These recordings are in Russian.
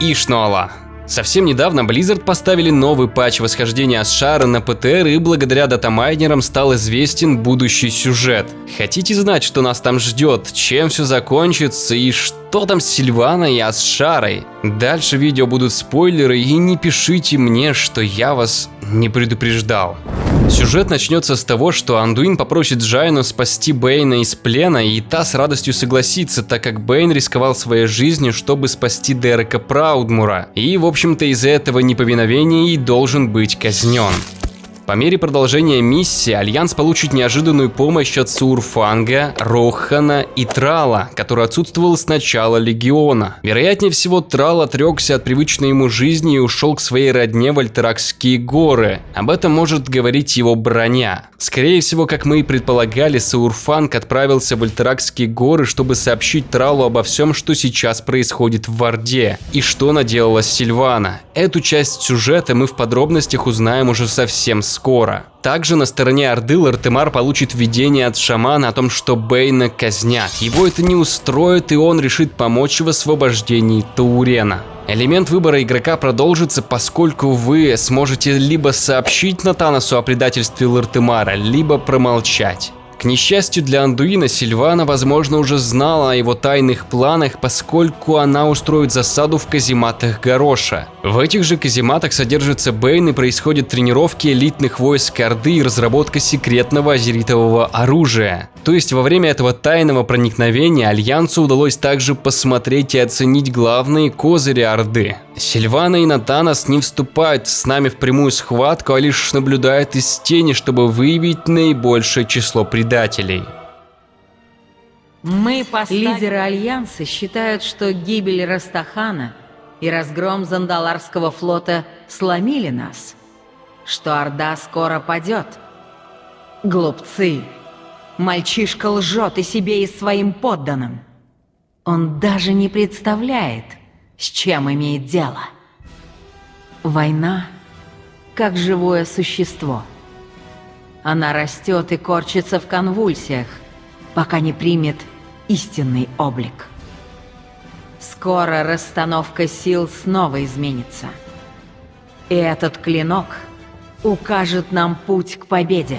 Ишноала. Совсем недавно Blizzard поставили новый патч восхождения Азшара на ПТР, и благодаря датамайнерам стал известен будущий сюжет. Хотите знать, что нас там ждет, чем все закончится и что там с Сильваной и Азшарой? Дальше в видео будут спойлеры, и не пишите мне, что я вас не предупреждал. Сюжет начнется с того, что Андуин попросит Джайну спасти Бэйна из плена, и та с радостью согласится, так как Бэйн рисковал своей жизнью, чтобы спасти Дерека Праудмура, и в общем-то из-за этого неповиновения и должен быть казнен. По мере продолжения миссии Альянс получит неожиданную помощь от Саурфанга, Рохана и Трала, который отсутствовал с начала Легиона. Вероятнее всего, Трал отрекся от привычной ему жизни и ушел к своей родне в Альтеракские горы. Об этом может говорить его броня. Скорее всего, как мы и предполагали, Саурфанг отправился в Альтеракские горы, чтобы сообщить Тралу обо всем, что сейчас происходит в Орде, и что наделала Сильвана. Эту часть сюжета мы в подробностях узнаем уже совсем скоро. Также на стороне Орды Лортемар получит видение от шамана о том, что Бэйна казнят. Его это не устроит, и он решит помочь в освобождении Таурена. Элемент выбора игрока продолжится, поскольку вы сможете либо сообщить Натаносу о предательстве Лортемара, либо промолчать. К несчастью для Андуина, Сильвана, возможно, уже знала о его тайных планах, поскольку она устроит засаду в казематах Гороша. В этих же казематах содержится Бэйн, и происходят тренировки элитных войск Орды и разработка секретного азеритового оружия. То есть во время этого тайного проникновения Альянсу удалось также посмотреть и оценить главные козыри Орды. Сильвана и Натанос не вступают с нами в прямую схватку, а лишь наблюдают из тени, чтобы выявить наибольшее число предателей. Лидеры Альянса считают, что гибель Растахана и разгром Зандаларского флота сломили нас, что Орда скоро падет. Глупцы! Мальчишка лжет и себе, и своим подданным. Он даже не представляет, с чем имеет дело. Война как живое существо. Она растет и корчится в конвульсиях, пока не примет истинный облик. Скоро расстановка сил снова изменится. И этот клинок укажет нам путь к победе.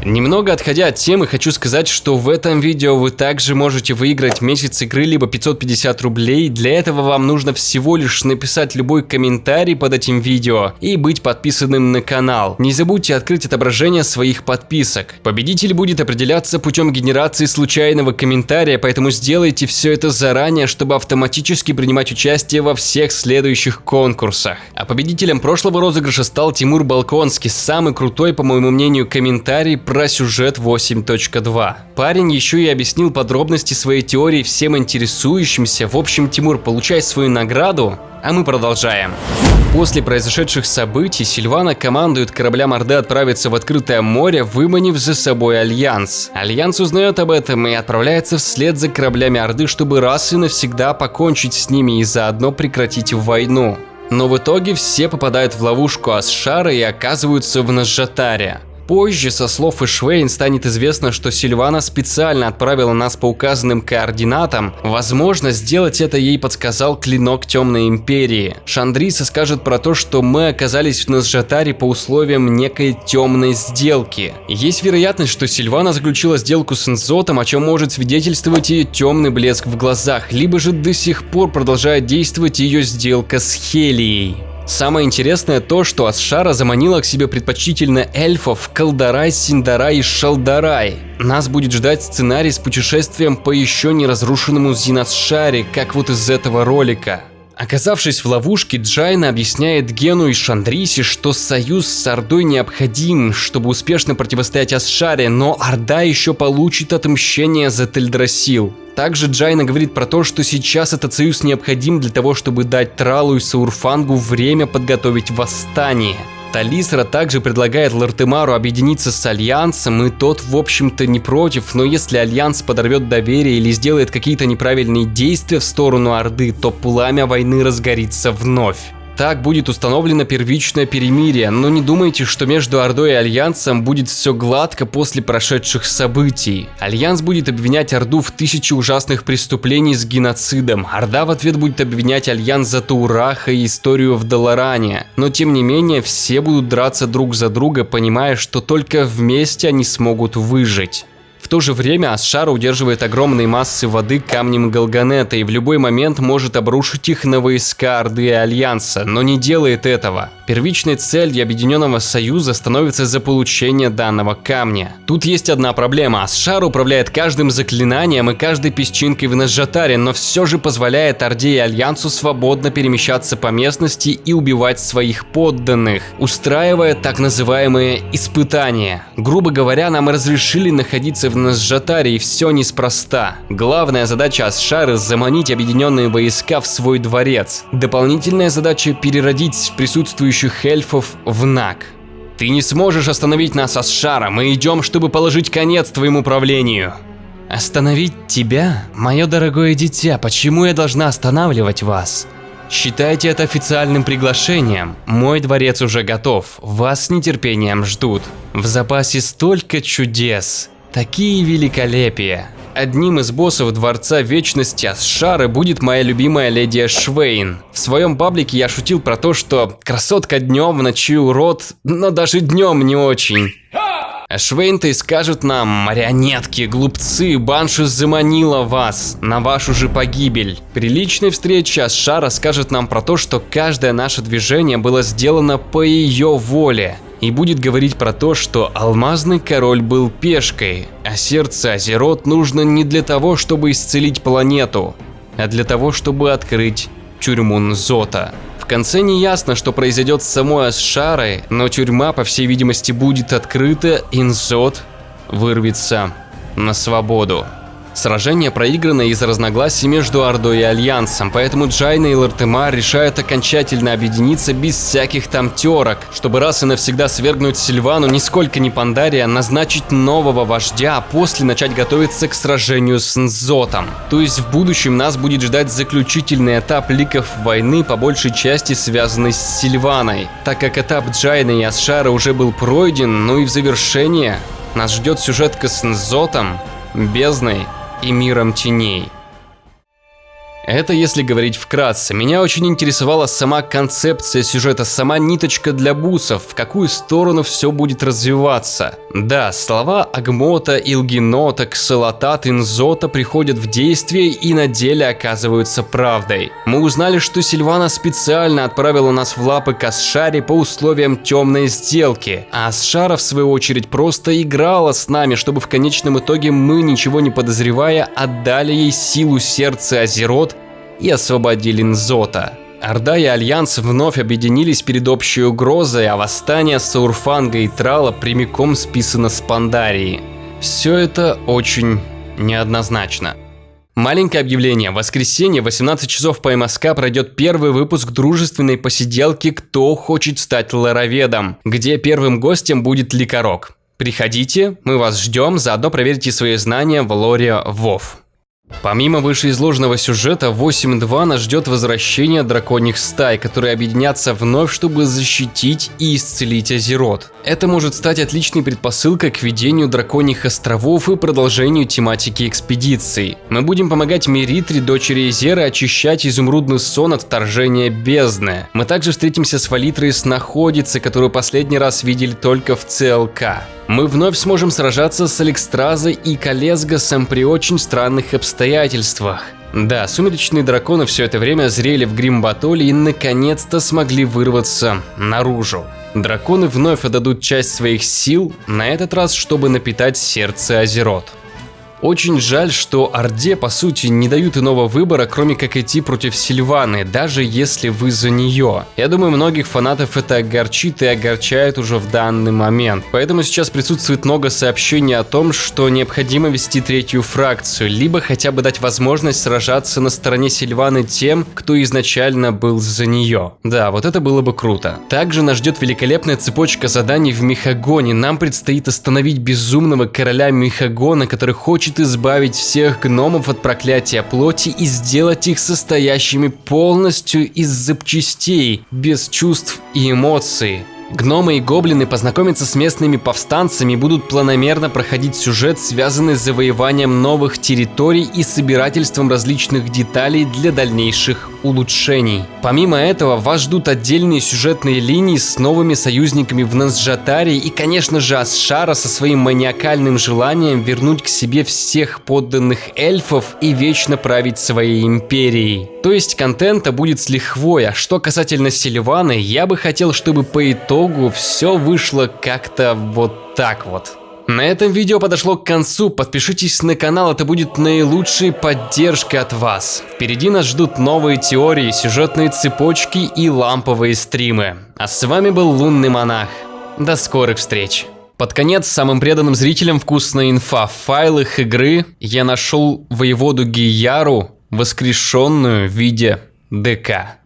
Немного отходя от темы, хочу сказать, что в этом видео вы также можете выиграть месяц игры либо 550 рублей. Для этого вам нужно всего лишь написать любой комментарий под этим видео и быть подписанным на канал. Не забудьте открыть отображение своих подписок. Победитель будет определяться путем генерации случайного комментария, поэтому сделайте все это заранее, чтобы автоматически принимать участие во всех следующих конкурсах. А победителем прошлого розыгрыша стал Тимур Балконский, самый крутой, по моему мнению, комментарий про сюжет 8.2. Парень еще и объяснил подробности своей теории всем интересующимся. В общем, Тимур, получай свою награду, а мы продолжаем. После произошедших событий Сильвана командует кораблям Орды отправиться в открытое море, выманив за собой Альянс. Альянс узнает об этом и отправляется вслед за кораблями Орды, чтобы раз и навсегда покончить с ними и заодно прекратить войну. Но в итоге все попадают в ловушку Азшара и оказываются в Назжатаре. Позже, со слов Эшвейн, станет известно, что Сильвана специально отправила нас по указанным координатам. Возможно, сделать это ей подсказал клинок Темной Империи. Шандриса скажет про то, что мы оказались в Назжатаре по условиям некой темной сделки. Есть вероятность, что Сильвана заключила сделку с Инзотом, о чем может свидетельствовать ее темный блеск в глазах, либо же до сих пор продолжает действовать ее сделка с Хелией. Самое интересное то, что Азшара заманила к себе предпочтительно эльфов Калдарай, Синдарай и Шалдарай. Нас будет ждать сценарий с путешествием по еще не разрушенному Зинасшаре, как вот из этого ролика. Оказавшись в ловушке, Джайна объясняет Гену и Шандрисе, что союз с Ордой необходим, чтобы успешно противостоять Азшаре, но Орда еще получит отмщение за Тельдрасил. Также Джайна говорит про то, что сейчас этот союз необходим для того, чтобы дать Тралу и Саурфангу время подготовить восстание. Талисра также предлагает Лортемару объединиться с Альянсом, и тот, в общем-то, не против, но если Альянс подорвет доверие или сделает какие-то неправильные действия в сторону Орды, то пламя войны разгорится вновь. Так будет установлено первичное перемирие, но не думайте, что между Ордой и Альянсом будет все гладко после прошедших событий. Альянс будет обвинять Орду в 1000 ужасных преступлений с геноцидом. Орда в ответ будет обвинять Альянс за Таураха и историю в Даларане. Но тем не менее, все будут драться друг за друга, понимая, что только вместе они смогут выжить. В то же время Асшара удерживает огромные массы воды камнем Галганета и в любой момент может обрушить их на войска Орды и Альянса, но не делает этого. Первичной целью Объединенного Союза становится заполучение данного камня. Тут есть одна проблема. Асшара управляет каждым заклинанием и каждой песчинкой в Назжатаре, но все же позволяет Орде и Альянсу свободно перемещаться по местности и убивать своих подданных, устраивая так называемые испытания. Грубо говоря, нам разрешили находиться в Назжатаре, и все неспроста. Главная задача Асшары – заманить объединенные войска в свой дворец. Дополнительная задача – переродить присутствующих эльфов в Наг. Ты не сможешь остановить нас, Асшара, мы идем, чтобы положить конец твоему правлению. Остановить тебя? Мое дорогое дитя, почему я должна останавливать вас? Считайте это официальным приглашением. Мой дворец уже готов, вас с нетерпением ждут. В запасе столько чудес. Такие великолепия. Одним из боссов Дворца Вечности Асшары будет моя любимая леди Швейн. В своем паблике я шутил про то, что красотка днем, в ночи урод, но даже днем не очень. Швейн-то и скажет нам: марионетки, глупцы, Банши заманила вас на вашу же погибель. При личной встрече Асшара скажет нам про то, что каждое наше движение было сделано по ее воле. И будет говорить про то, что Алмазный Король был пешкой, а сердце Азерот нужно не для того, чтобы исцелить планету, а для того, чтобы открыть тюрьму Нзота. В конце не ясно, что произойдет с самой Асшарой, но тюрьма, по всей видимости, будет открыта, и Нзот вырвется на свободу. Сражение проиграно из-за разногласий между Ордой и Альянсом, поэтому Джайна и Лартемар решают окончательно объединиться без всяких там терок, чтобы раз и навсегда свергнуть Сильвану, нисколько не Пандария, назначить нового вождя, а после начать готовиться к сражению с Нзотом. То есть в будущем нас будет ждать заключительный этап ликов войны, по большей части связанный с Сильваной. Так как этап Джайны и Асшары уже был пройден, ну и в завершение нас ждет сюжетка с Нзотом, Бездной и Миром Теней. Это если говорить вкратце. Меня очень интересовала сама концепция сюжета, сама ниточка для бусов, в какую сторону все будет развиваться. Да, слова Агмота, Илгинота, Ксалатат и Нзота приходят в действие и на деле оказываются правдой. Мы узнали, что Сильвана специально отправила нас в лапы к Асшаре по условиям темной сделки, а Асшара, в свою очередь, просто играла с нами, чтобы в конечном итоге мы, ничего не подозревая, отдали ей силу сердца Азерот и освободили Нзота. Орда и Альянс вновь объединились перед общей угрозой, а восстание Саурфанга и Трала прямиком списано с Пандарии. Все это очень неоднозначно. Маленькое объявление. В воскресенье в 18 часов по МСК пройдет первый выпуск дружественной посиделки «Кто хочет стать лороведом», где первым гостем будет Ликорок. Приходите, мы вас ждем, заодно проверьте свои знания в лоре WoW. Помимо вышеизложенного сюжета, в 8.2 нас ждет возвращение драконьих стай, которые объединятся вновь, чтобы защитить и исцелить Азерот. Это может стать отличной предпосылкой к ведению драконьих островов и продолжению тематики экспедиций. Мы будем помогать Меритре, дочери Изеры, очищать изумрудный сон от вторжения бездны. Мы также встретимся с Валитрой Снаходицей, которую последний раз видели только в ЦЛК. Мы вновь сможем сражаться с Алекстразой и Калесгасом при очень странных обстоятельствах. Да, сумеречные драконы все это время зрели в Гримбатоле и наконец-то смогли вырваться наружу. Драконы вновь отдадут часть своих сил, на этот раз, чтобы напитать сердце Азерот. Очень жаль, что Орде, по сути, не дают иного выбора, кроме как идти против Сильваны, даже если вы за нее. Я думаю, многих фанатов это огорчит и огорчает уже в данный момент. Поэтому сейчас присутствует много сообщений о том, что необходимо вести третью фракцию, либо хотя бы дать возможность сражаться на стороне Сильваны тем, кто изначально был за нее. Да, вот это было бы круто. Также нас ждет великолепная цепочка заданий в Мехагоне. Нам предстоит остановить безумного короля Мехагона, который хочет хочет избавить всех гномов от проклятия плоти и сделать их состоящими полностью из запчастей, без чувств и эмоций. Гномы и гоблины познакомятся с местными повстанцами и будут планомерно проходить сюжет, связанный с завоеванием новых территорий и собирательством различных деталей для дальнейших улучшений. Помимо этого, вас ждут отдельные сюжетные линии с новыми союзниками в Назджатаре и, конечно же, Асшара со своим маниакальным желанием вернуть к себе всех подданных эльфов и вечно править своей империей. То есть контента будет с лихвой, а что касательно Сильваны, я бы хотел, чтобы по итогу все вышло как-то вот так вот. На этом видео подошло к концу, подпишитесь на канал, это будет наилучшей поддержкой от вас. Впереди нас ждут новые теории, сюжетные цепочки и ламповые стримы. А с вами был Лунный Монах. До скорых встреч. Под конец самым преданным зрителям вкусная инфа. В файлах игры я нашел воеводу Гияру, воскрешенную в виде ДК.